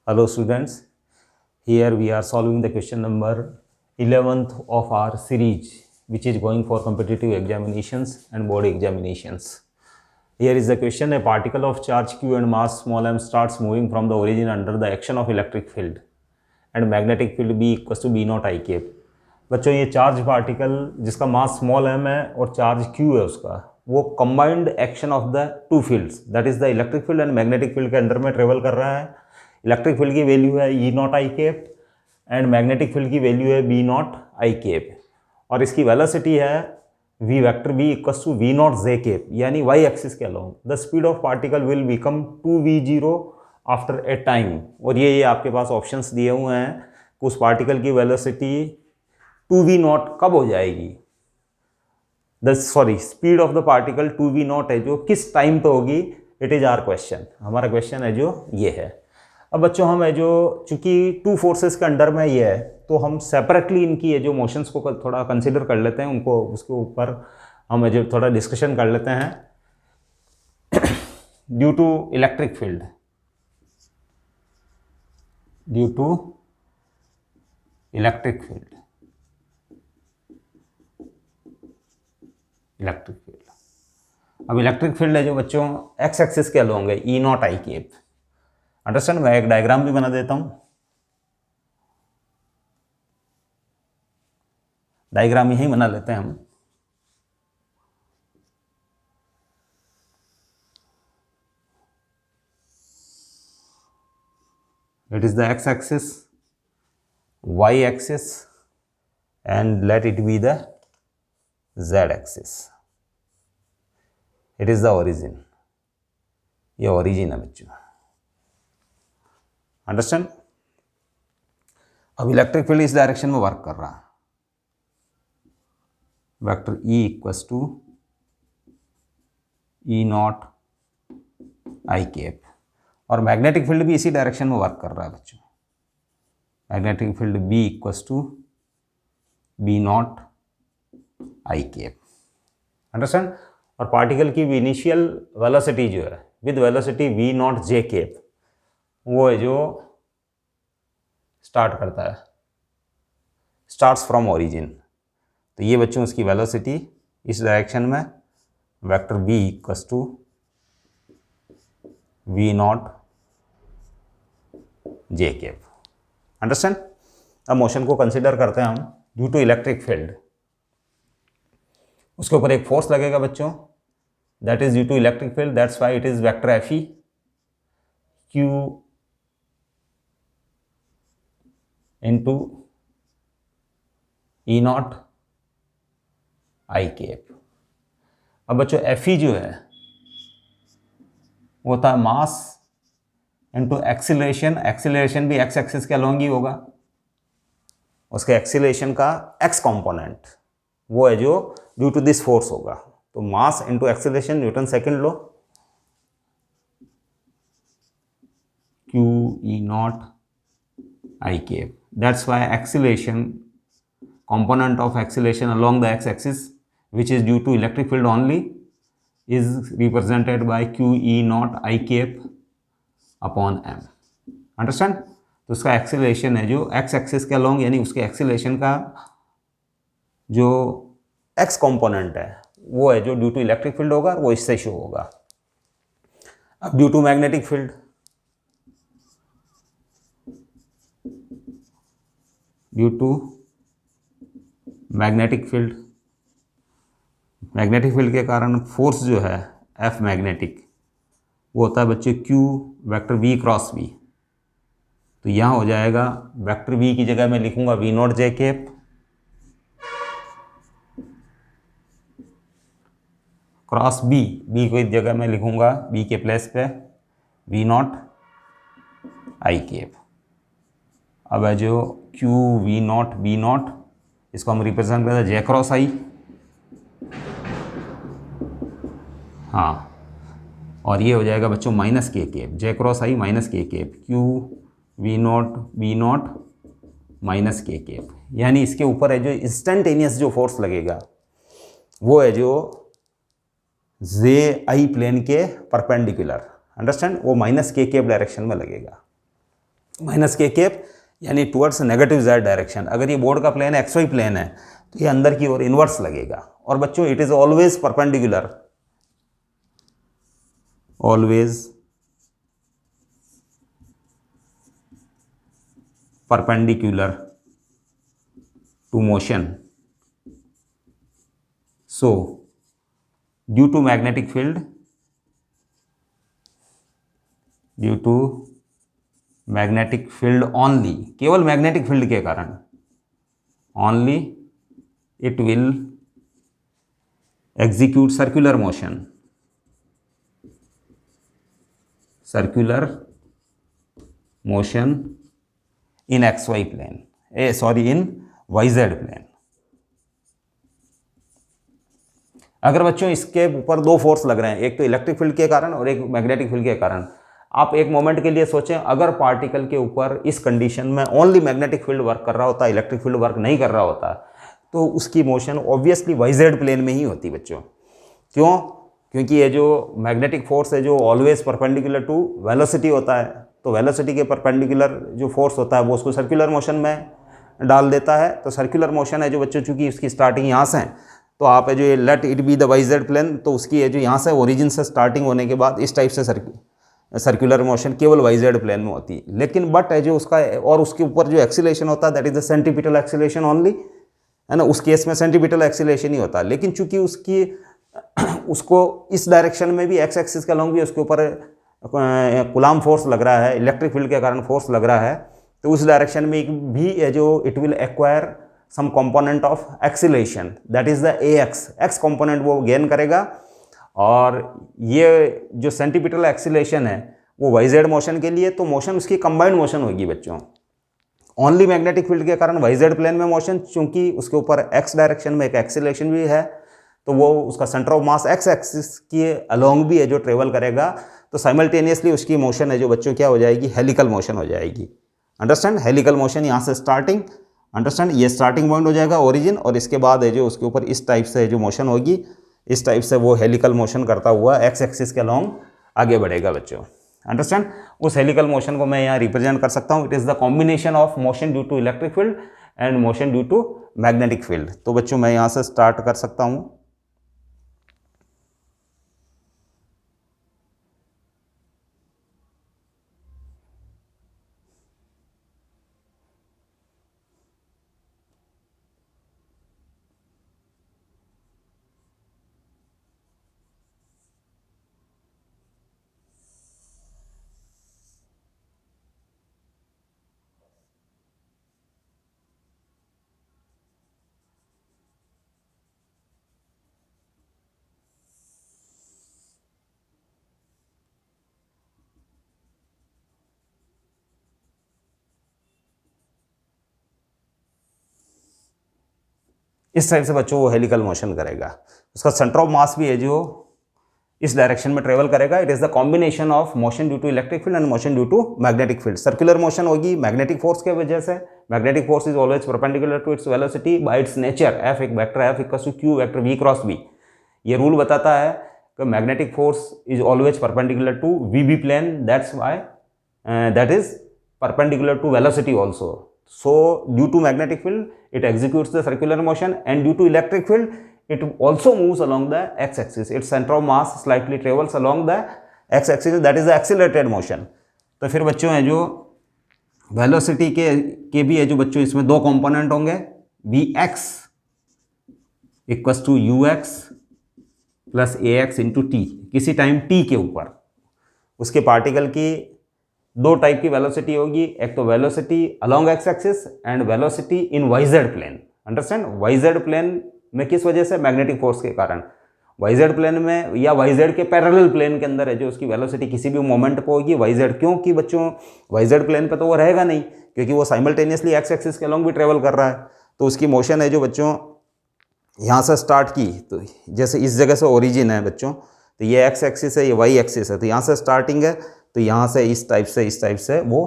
Hello students, here we are solving the question number 11th of our series which is going for competitive examinations and board examinations. Here is the question: a particle of charge q and mass small m starts moving from the origin under the action of electric field and magnetic field B equals to B not I cap. बच्चों ये charge particle जिसका mass small m है और charge q है उसका वो combined action of the two fields that is the electric field and magnetic field के अंदर में ट्रेवल कर रहा है। इलेक्ट्रिक फील्ड की वैल्यू है E naught I cap and magnetic field की वैल्यू है बी नॉट आई कैप और इसकी वेलोसिटी है v vector b equals to v naught J cap यानी y एक्सिस के along. The speed of particle will become 2v0 after a time. और ये आपके पास ऑप्शंस दिए हुए हैं उस पार्टिकल की वेलोसिटी 2v0 कब हो जाएगी। Speed of the particle 2v0 है जो किस टाइम पे होगी, इट इज आवर क्वेश्चन। हमारा क्वेश्चन है जो ये है। अब बच्चों हम है जो चूंकि टू फोर्सेस के अंडर में ये है तो हम सेपरेटली इनकी ये जो मोशंस को थोड़ा कंसिडर कर लेते हैं, उनको उसके ऊपर हम जो थोड़ा डिस्कशन कर लेते हैं। Due to electric field, due to electric field, electric field. अब इलेक्ट्रिक फील्ड है जो बच्चों एक्स एक्सिस के अलोंग है E naught I cap. Understand? मैं एक डायग्राम भी बना देता हूं। डायग्राम यही बना लेते हैं हम। It is the X axis, y axis and let it be the z axis. It is the origin. ये origin है बच्चों। अंडरस्टैंड? अब इलेक्ट्रिक फील्ड इस डायरेक्शन में वर्क कर रहा है। Vector E equals to E naught I cap और मैग्नेटिक फील्ड भी इसी डायरेक्शन में वर्क कर रहा है बच्चों। Magnetic field B equals to B naught I cap. Understand? और पार्टिकल की इनिशियल वेलोसिटी जो है with velocity v naught J cap वो है जो स्टार्ट करता है, स्टार्ट्स फ्रॉम ओरिजिन। तो ये बच्चों उसकी वेलोसिटी इस डायरेक्शन में vector B equals to v naught J cap. Understand? अब मोशन को कंसिडर करते हैं हम। ड्यू टू इलेक्ट्रिक फील्ड, उसके ऊपर एक फोर्स लगेगा बच्चों, that is due to electric field, that's why it is vector F E Q into E naught I cap. अब बच्चों एफ ई जो है वो होता है मास इनटू एक्सीलरेशन। एक्सीलरेशन भी एक्स एक्सिस के अलोंग ही होगा। उसके एक्सीलरेशन का एक्स कंपोनेंट वो है जो ड्यू टू दिस फोर्स होगा। तो मास into acceleration, Newton second law, Q E naught I cap. That's why acceleration component of acceleration along the x axis which is due to electric field only is represented by q e naught i cap upon m। Understand? तो उसका acceleration है जो x axis के along यानी उसके acceleration का जो x component है वो है जो ड्यू टू इलेक्ट्रिक फील्ड होगा, वो इससे शो होगा। अब due to magnetic field, due to magnetic field, magnetic field के कारण फोर्स जो है एफ मैग्नेटिक वो होता है बच्चे Q vector v cross v। तो यहाँ हो जाएगा वेक्टर v की जगह मैं लिखूंगा v naught J cap cross b को इस जगह मैं लिखूंगा b के प्लेस पे v नॉट आई कैप। अब है जो q v not b not, इसको हम रिप्रेजेंट करते हैं जे क्रॉस आई। हाँ, और ये हो जाएगा बच्चों minus K cap, J cross I minus K cap, Q V naught B naught minus K cap. यानी इसके ऊपर है जो इंस्टेंटेनियस जो फोर्स लगेगा वो है जो जे आई प्लेन के परपेंडिकुलर। अंडरस्टैंड? वो माइनस के कैप डायरेक्शन में लगेगा। माइनस के कैप यानी टुवर्ड्स नेगेटिव जेड डायरेक्शन। अगर ये बोर्ड का प्लेन एक्स वाई प्लेन है तो ये अंदर की ओर इन्वर्स लगेगा। और बच्चों it is always perpendicular, always perpendicular to motion. So due to magnetic field, due to magnetic field only, केवल मैग्नेटिक फील्ड के कारण, only it will execute circular motion, circular motion in X Y plane, in Y Z plane. अगर बच्चों इसके ऊपर दो force लग रहे हैं, एक तो इलेक्ट्रिक फील्ड के कारण और एक मैग्नेटिक फील्ड के कारण, आप एक मोमेंट के लिए सोचें अगर पार्टिकल के ऊपर इस कंडीशन में ओनली मैग्नेटिक फील्ड वर्क कर रहा होता, इलेक्ट्रिक फील्ड वर्क नहीं कर रहा होता, तो उसकी motion obviously Y Z plane में ही होती बच्चों। क्यों? क्योंकि ये जो मैग्नेटिक फोर्स है जो ऑलवेज परपेंडिकुलर टू वेलोसिटी होता है, तो वेलोसिटी के परपेंडिकुलर जो फोर्स होता है वो उसको सर्कुलर मोशन में डाल देता है। तो सर्कुलर मोशन है जो बच्चों, चूंकि उसकी स्टार्टिंग यहाँ से है, तो आप है जो ये let it be the Y Z plane, तो उसकी है जो यहाँ से ओरिजिन से स्टार्टिंग होने के बाद इस टाइप से सर्कुलर मोशन केवल वाई जेड प्लेन में होती है। लेकिन बट है जो उसका और उसके ऊपर जो एक्सीलरेशन होता है that is the centripetal acceleration only, है ना। उस केस में सेंटीपिटल एक्सीलरेशन ही होता है। लेकिन चूंकि उसको इस डायरेक्शन में भी एक्स एक्सिस के अलॉन्ग भी उसके ऊपर कूलाम फोर्स लग रहा है, इलेक्ट्रिक फील्ड के कारण फोर्स लग रहा है, तो उस डायरेक्शन में भी है जो it will acquire some component of acceleration, that is the X component वो गेन करेगा। और ये जो सेंटीपिटल एक्सीलरेशन है वो वाई जेड मोशन के लिए, तो मोशन उसकी कंबाइंड मोशन होगी बच्चों। ओनली मैग्नेटिक फील्ड के कारण वाई जेड प्लेन में मोशन, चूंकि उसके ऊपर एक्स डायरेक्शन में एक एक्सीलरेशन भी है, तो वो उसका centre of mass x axis के अलोंग भी है जो ट्रेवल करेगा, तो साइमल्टेनियसली उसकी मोशन है जो बच्चों क्या हो जाएगी, हेलिकल मोशन हो जाएगी। अंडरस्टैंड? हेलिकल मोशन यहाँ से स्टार्टिंग, अंडरस्टैंड, ये स्टार्टिंग पॉइंट हो जाएगा ओरिजिन, और इसके बाद है जो उसके ऊपर इस टाइप से जो मोशन होगी, इस टाइप से वो हेलिकल मोशन करता हुआ एक्स एक्सिस के अलोंग आगे बढ़ेगा बच्चों। अंडरस्टैंड? उस हेलिकल मोशन को मैं यहाँ रिप्रेजेंट कर सकता हूँ, it is the combination of motion due to electric field and motion due to magnetic field. तो बच्चों मैं यहाँ से स्टार्ट कर सकता हूँ। इस टाइप से बच्चों वो हेलिकल मोशन करेगा। उसका सेंटर ऑफ मास भी है जो इस डायरेक्शन में ट्रेवल करेगा। It is the combination of motion due to electric field and motion due to magnetic field. Circular motion होगी मैग्नेटिक फोर्स के वजह से। Magnetic force is always perpendicular to its velocity by its nature. F एक vector F equals to q vector v cross v. ये rule बताता है कि magnetic force is always perpendicular to v B plane, that's why that is perpendicular to velocity also. So due to magnetic field it executes the circular motion, and due to electric field it also moves along the x-axis. Its center of mass slightly travels along the x-axis, that is the accelerated motion. तो फिर बच्चों है जो velocity के भी है जो बच्चों इसमें दो कंपोनेंट होंगे, vx equals to ux plus ax into T, किसी टाइम t के ऊपर उसके पार्टिकल की दो टाइप की वेलोसिटी होगी, एक तो velocity along X axis and velocity in Y Z plane. Understand? Y Z plane में किस वजह से? मैग्नेटिक फोर्स के कारण. वाई जेड प्लेन में या वाई जेड के पैरेलल प्लेन के अंदर है जो उसकी वेलोसिटी किसी भी मोमेंट पर होगी वाई जेड. क्योंकि बच्चों वाई जेड प्लेन पर तो वो रहेगा नहीं, क्योंकि वो साइमल्टेनियसली एक्स एक्सिस के अलोंग भी ट्रेवल कर रहा है. तो उसकी मोशन है जो बच्चों यहाँ से स्टार्ट की, तो जैसे इस जगह से ओरिजिन है बच्चों, तो ये एक्स एक्सिस है, ये वाई एक्सिस है, तो यहाँ से स्टार्टिंग है, तो यहाँ से इस टाइप से वो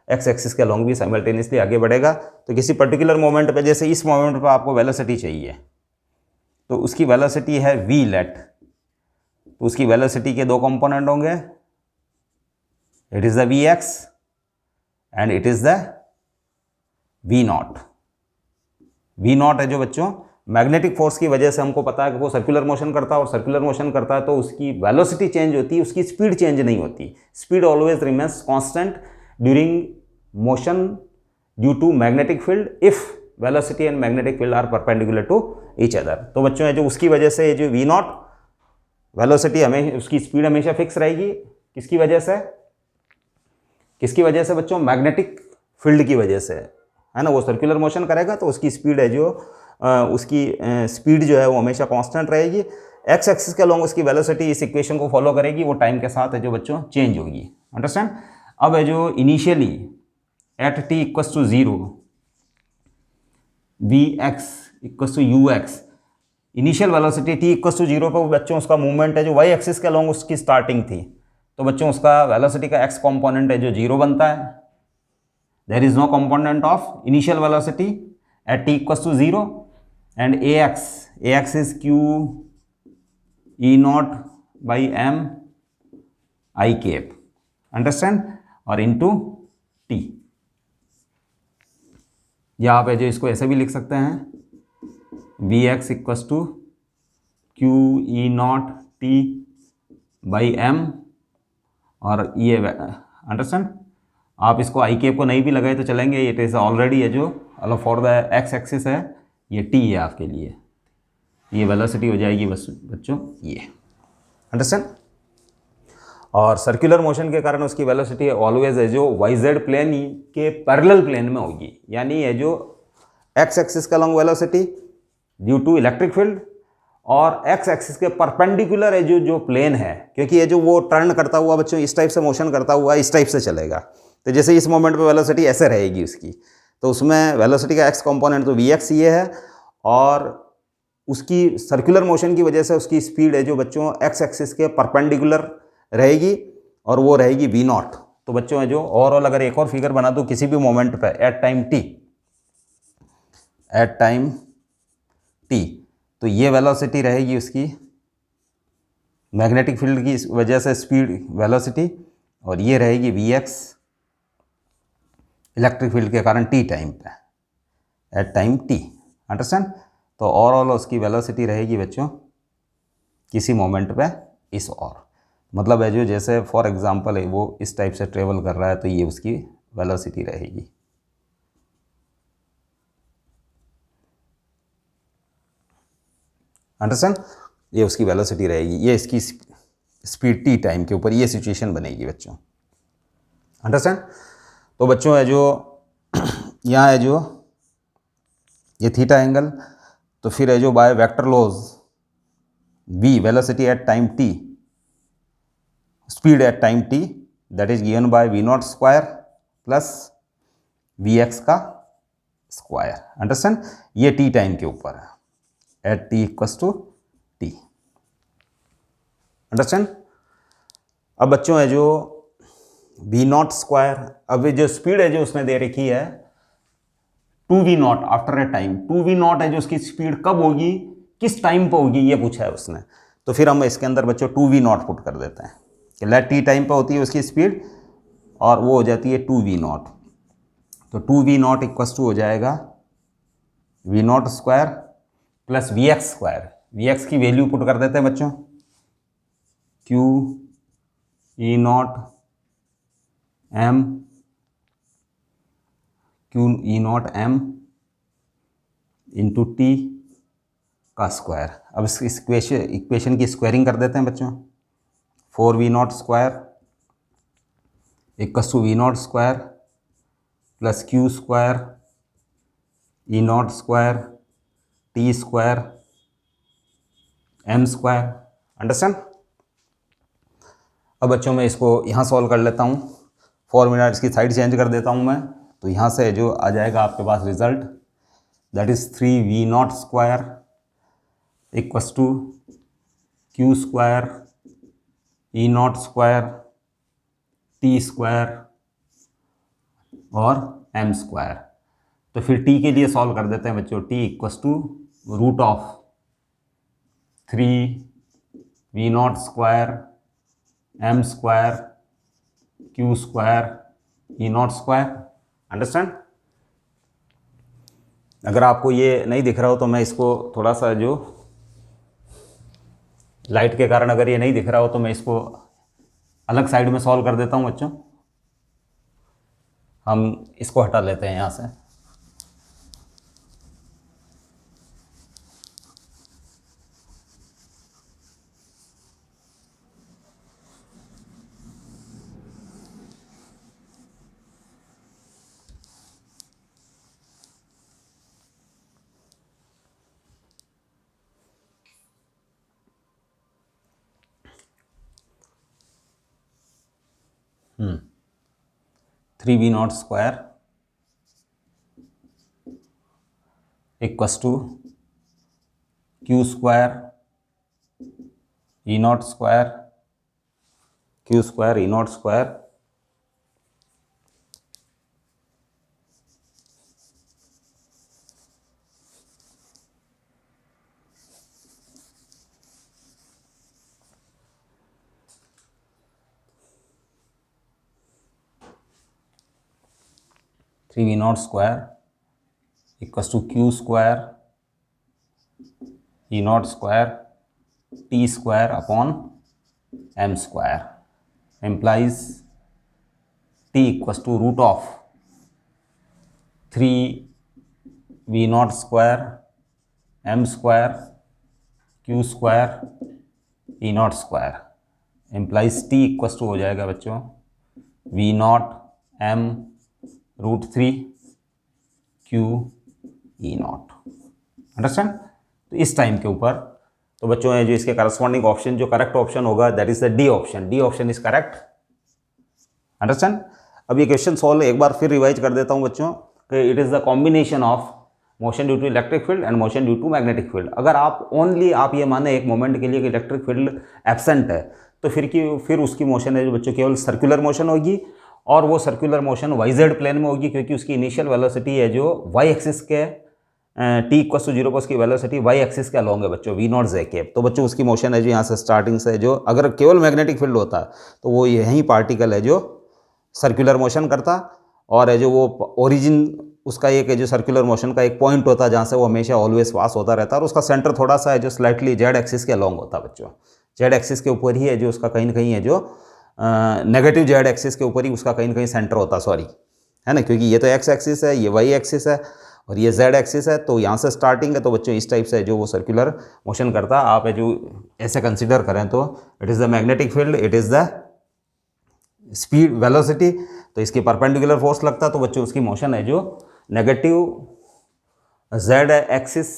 एक्स एक्सिस के अलोंग भी साइमल्टेनियसली आगे बढ़ेगा. तो किसी पर्टिकुलर मोमेंट पे, जैसे इस मोमेंट पे आपको वेलोसिटी चाहिए, तो उसकी वेलोसिटी है वी लेट, तो उसकी वेलोसिटी के दो कंपोनेंट होंगे, it is the V X and it is the V naught. V naught है जो बच्चों मैग्नेटिक फोर्स की वजह से हमको पता है कि वो सर्कुलर मोशन करता है, और सर्कुलर मोशन करता है तो उसकी वेलोसिटी चेंज होती है, उसकी स्पीड चेंज नहीं होती। Speed always remains constant during motion due to magnetic field if velocity and magnetic field are perpendicular to each other. तो बच्चों है जो उसकी वजह से जो वी नॉट वेलोसिटी हमें उसकी स्पीड हमेशा फिक्स रहेगी। किसकी वजह से? किसकी वजह से बच्चों? मैग्नेटिक फील्ड की वजह से, है ना। वो सर्कुलर मोशन करेगा तो उसकी स्पीड है जो उसकी स्पीड जो है वो हमेशा कांस्टेंट रहेगी। एक्स एक्सिस के अलॉन्ग उसकी वेलोसिटी इस इक्वेशन को फॉलो करेगी, वो टाइम के साथ है जो बच्चों चेंज होगी। अंडरस्टैंड? अब है जो initially at T equals to 0 V X equals to U X, initial velocity T equals to 0 पर बच्चों उसका मूवमेंट है जो वाई एक्सिस के अलॉन्ग उसकी स्टार्टिंग थी, तो बच्चों उसका वेलोसिटी का एक्स कॉम्पोनेंट है जो 0 बनता है। There is no component of initial velocity at T equals to 0 and ax is q e naught by m I cap, understand, और into t, या आप जो इसको ऐसे भी लिख सकते हैं V X equals to Q E naught T by M, और ये अंडरस्टैंड। आप इसको आई केप को नहीं भी लगाए तो चलेंगे, इट इज़ ऑलरेडी है जो फॉर द एक्स एक्सिस है, ये टी है आपके लिए, ये वेलोसिटी हो जाएगी बस बच्चों ये, अंडरस्टैंड। और सर्कुलर मोशन के कारण उसकी वेलोसिटी ऑलवेज है जो वाई जेड प्लेन के पैरेलल प्लेन में होगी, यानी है जो एक्स एक्सिस का long velocity due to electric field, और एक्स एक्सिस के परपेंडिकुलर है जो प्लेन है, क्योंकि ये जो वो टर्न करता हुआ बच्चों इस टाइप से मोशन करता हुआ इस टाइप से चलेगा, तो जैसे इस मोमेंट पे वेलोसिटी ऐसे रहेगी उसकी, तो उसमें वेलोसिटी का एक्स कंपोनेंट तो वी एक्स ये है, और उसकी सर्कुलर मोशन की वजह से उसकी स्पीड है जो बच्चों एक्स एक्सिस के परपेंडिकुलर रहेगी, और वो रहेगी वी नॉट। तो बच्चों है जो ओवरऑल अगर एक और फिगर बना दूँ किसी भी मोमेंट पे एट टाइम टी, तो ये वेलोसिटी रहेगी उसकी मैग्नेटिक फील्ड की वजह से स्पीड वेलोसिटी, और ये रहेगी वी एक्स इलेक्ट्रिक फील्ड के कारण टी टाइम पे एट टाइम टी, अंडरस्टैंड। तो ओवरऑल उसकी वेलोसिटी रहेगी बच्चों किसी मोमेंट पे इस और, मतलब है जो जैसे फॉर एग्जांपल है वो इस टाइप से ट्रेवल कर रहा है तो ये उसकी वेलोसिटी रहेगी, अंडरस्टैंड। ये उसकी वेलोसिटी रहेगी, ये इसकी स्पीड टी टाइम के ऊपर ये सिचुएशन बनेगी बच्चों, अंडरस्टैंड। तो बच्चों है जो यहाँ है जो ये थीटा एंगल, तो फिर है जो by vector laws v velocity at time t, speed at time t, that is given by v naught square plus vx का स्क्वायर, अंडरस्टैंड। ये t टाइम के ऊपर है at t equals to t, understand. अब बच्चों है जो v naught square, अब जो स्पीड है जो उसने दे रखी है 2v not after a time, 2v not है जो उसकी स्पीड कब होगी किस टाइम पर होगी ये पूछा है उसने, तो फिर हम इसके अंदर बच्चों 2v नॉट पुट कर देते हैं कि लेट टी टाइम पर होती है उसकी स्पीड, और वो हो जाती है 2v नॉट, तो 2v नॉट इक्वस टू हो जाएगा v naught square plus vx square, vx की वैल्यू पुट कर देते हैं बच्चों q e not m q e not m into T का स्क्वायर। अब इस इक्वेशन की स्क्वायरिंग कर देते हैं बच्चों, 4v naught square equals to v naught square plus q square e naught square t square m square, understand. अब बच्चों मैं इसको यहाँ सॉल्व कर लेता हूँ, 4 मिनट इसकी साइड चेंज कर देता हूँ मैं, तो यहाँ से जो आ जाएगा आपके पास result that is 3v naught square equals to q square e naught square t square और m स्क्वायर। तो फिर t के लिए सॉल्व कर देते हैं बच्चों, t equals to root of 3v naught square m square q square e naught square, understand. अगर आपको ये नहीं दिख रहा हो तो मैं इसको थोड़ा सा जो लाइट के कारण अगर ये नहीं दिख रहा हो तो मैं इसको अलग साइड में सॉल्व कर देता हूँ बच्चों। हम इसको हटा लेते हैं यहाँ से। Three V naught square equals to Q square E naught square Q square E naught square three V naught square equals to Q square E naught square T square upon M square implies t equals to root of 3 v naught square m square q square e naught square implies t equals to हो जाएगा बच्चों v naught m root 3 q e naught। Understand. तो इस time के ऊपर तो बच्चों है जो इसके करस्पॉन्डिंग ऑप्शन जो करेक्ट ऑप्शन होगा that is the D option. D option is correct. Understand. अब ये क्वेश्चन सॉल्व एक बार फिर रिवाइज कर देता हूं बच्चों कि it is the combination of motion due to electric field and motion due to magnetic field. अगर आप ओनली आप ये माने एक मोमेंट के लिए कि इलेक्ट्रिक फील्ड एब्सेंट है तो फिर उसकी मोशन है जो बच्चों केवल सर्कुलर मोशन होगी और वो circular motion Y Z plane में होगी क्योंकि उसकी इनिशियल वेलोसिटी है जो वाई एक्सिस के टी इक्वस टू 0 पर उसकी वेलोसिटी वाई एक्सिस के अलॉन्ग है बच्चों वी नॉट जे केप। तो बच्चों उसकी मोशन है जो यहाँ से स्टार्टिंग से जो अगर केवल मैग्नेटिक फील्ड होता तो वो यही पार्टिकल है जो सर्कुलर मोशन करता और है जो वो ओरिजिन उसका एक है जो सर्कुलर मोशन का एक पॉइंट होता जहाँ से वो हमेशा ऑलवेज पास होता रहता और उसका सेंटर थोड़ा सा है जो स्लाइटली जेड एक्सिस के अलॉन्ग होता बच्चों। जेड एक्सिस के ऊपर ही है जो उसका कहीं ना कहीं है जो नेगेटिव जेड एक्सिस के ऊपर ही उसका कहीं ना कहीं सेंटर होता सॉरी है ना क्योंकि ये तो एक्स एक्सिस है ये वाई एक्सिस है और ये z एक्सिस है तो यहाँ से स्टार्टिंग है तो बच्चों इस टाइप से जो वो सर्कुलर मोशन करता आप है जो ऐसे कंसीडर करें तो it is the magnetic field it is the speed velocity तो इसकी परपेंडिकुलर फोर्स लगता तो बच्चों उसकी मोशन है जो नेगेटिव z एक्सिस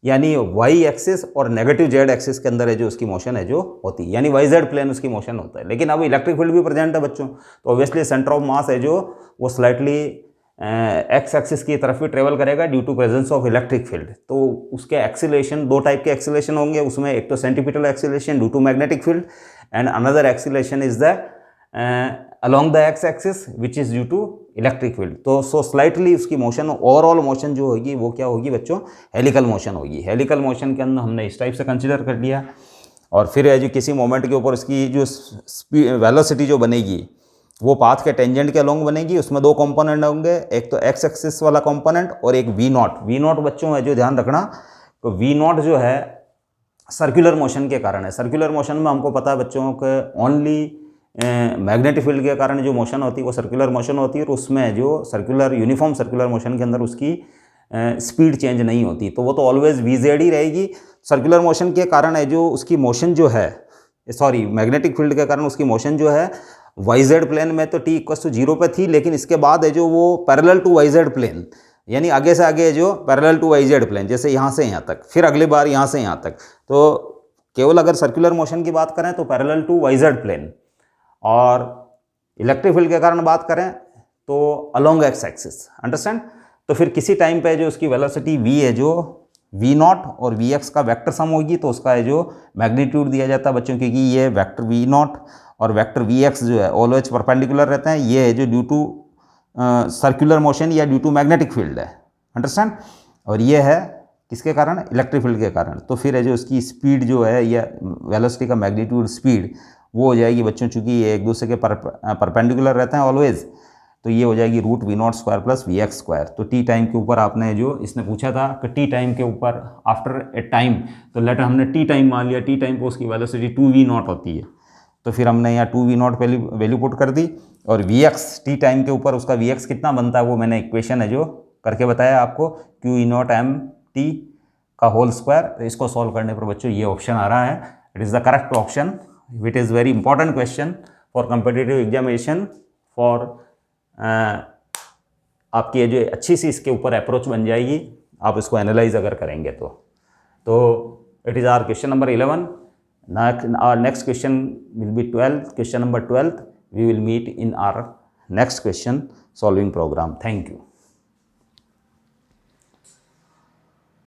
यानी y एक्सिस और नेगेटिव z एक्सिस के अंदर है जो उसकी मोशन है जो होती है यानी yz प्लेन उसकी मोशन होता है। लेकिन अब इलेक्ट्रिक फील्ड भी प्रेजेंट है बच्चों तो ऑब्वियसली सेंटर ऑफ मास है जो वो स्लाइटली एक्स एक्सिस की तरफ भी ट्रेवल करेगा due to presence of electric field. तो उसके एक्सीलरेशन दो टाइप के एक्सीलरेशन होंगे उसमें एक तो centripetal acceleration due to magnetic field and another acceleration is the along the X axis which is due to electric field. तो सो स्लाइटली उसकी मोशन ओवरऑल मोशन जो होगी वो क्या होगी बच्चों हेलिकल मोशन होगी। हेलिकल मोशन के अंदर हमने इस टाइप से कंसिडर कर लिया और फिर है जो किसी मोमेंट के ऊपर उसकी जो वेलोसिटी जो बनेगी वो पाथ के टेंजेंट के अलोंग बनेगी। उसमें दो कंपोनेंट होंगे एक तो एक्स एक्सिस वाला कंपोनेंट और एक वी नॉट। वी नॉट बच्चों है जो ध्यान रखना तो वी नॉट जो है सर्कुलर मोशन के कारण है। सर्कुलर मोशन में हमको पता है बच्चों के ओनली मैग्नेटिक फील्ड के कारण जो मोशन होती है वो सर्कुलर मोशन होती है और उसमें जो सर्कुलर यूनिफॉर्म सर्कुलर मोशन के अंदर उसकी स्पीड चेंज नहीं होती तो वो तो ऑलवेज वी जेड ही रहेगी। सर्कुलर मोशन के कारण है जो उसकी मोशन जो है सॉरी मैग्नेटिक फील्ड के कारण उसकी मोशन जो है वाई जेड प्लेन में तो टी इक्वस टू 0 पे थी लेकिन इसके बाद है जो वो parallel to Y Z plane यानी आगे से आगे है जो parallel to Y Z plane जैसे यहाँ से यहाँ तक फिर अगली बार यहाँ से यहाँ तक। तो केवल अगर सर्कुलर मोशन की बात करें तो parallel to Y Z plane और इलेक्ट्रिक फील्ड के कारण बात करें तो अलोंग एक्स एक्सिस। अंडरस्टैंड। तो फिर किसी टाइम पे जो उसकी वेलोसिटी v है जो v नॉट और vx का वेक्टर सम होगी तो उसका है जो मैग्नीट्यूड दिया जाता है बच्चों क्योंकि ये वेक्टर v नॉट और वेक्टर vx जो है ऑलवेज परपेंडिकुलर रहते हैं। ये है जो ड्यू टू सर्कुलर मोशन या ड्यू टू मैग्नेटिक फील्ड है। अंडरस्टैंड। और ये है किसके कारण इलेक्ट्रिक फील्ड के कारण। तो फिर है जो उसकी स्पीड जो है या वेलोसिटी का मैग्नीट्यूड स्पीड वो हो जाएगी बच्चों चूँकि ये एक दूसरे के परपेंडिकुलर रहते हैं ऑलवेज तो ये हो जाएगी root V naught square plus V X square. तो टी टाइम के ऊपर आपने जो इसने पूछा था कि टी टाइम के ऊपर आफ्टर ए टाइम, तो लेटर हमने टी टाइम मान लिया, टी टाइम को उसकी वेलोसिटी 2v0 होती है, तो फिर हमने यहाँ 2v0 वैल्यू पुट कर दी, और वी एक्स टी टाइम के ऊपर उसका वी एक्स कितना बनता है वो मैंने इक्वेशन है जो करके बताया आपको, Q0 m t का होल स्क्वायर। तो इसको सॉल्व करने पर बच्चों ये ऑप्शन आ रहा है, it is the correct option, which is very important question for competitive examination, for आपकी ये जो अच्छी सी इसके ऊपर अप्रोच बन जाएगी आप इसको एनालाइज अगर करेंगे तो it is our question number 11। Our next question will be 12, question number 12. We will meet in our next question solving program. Thank you.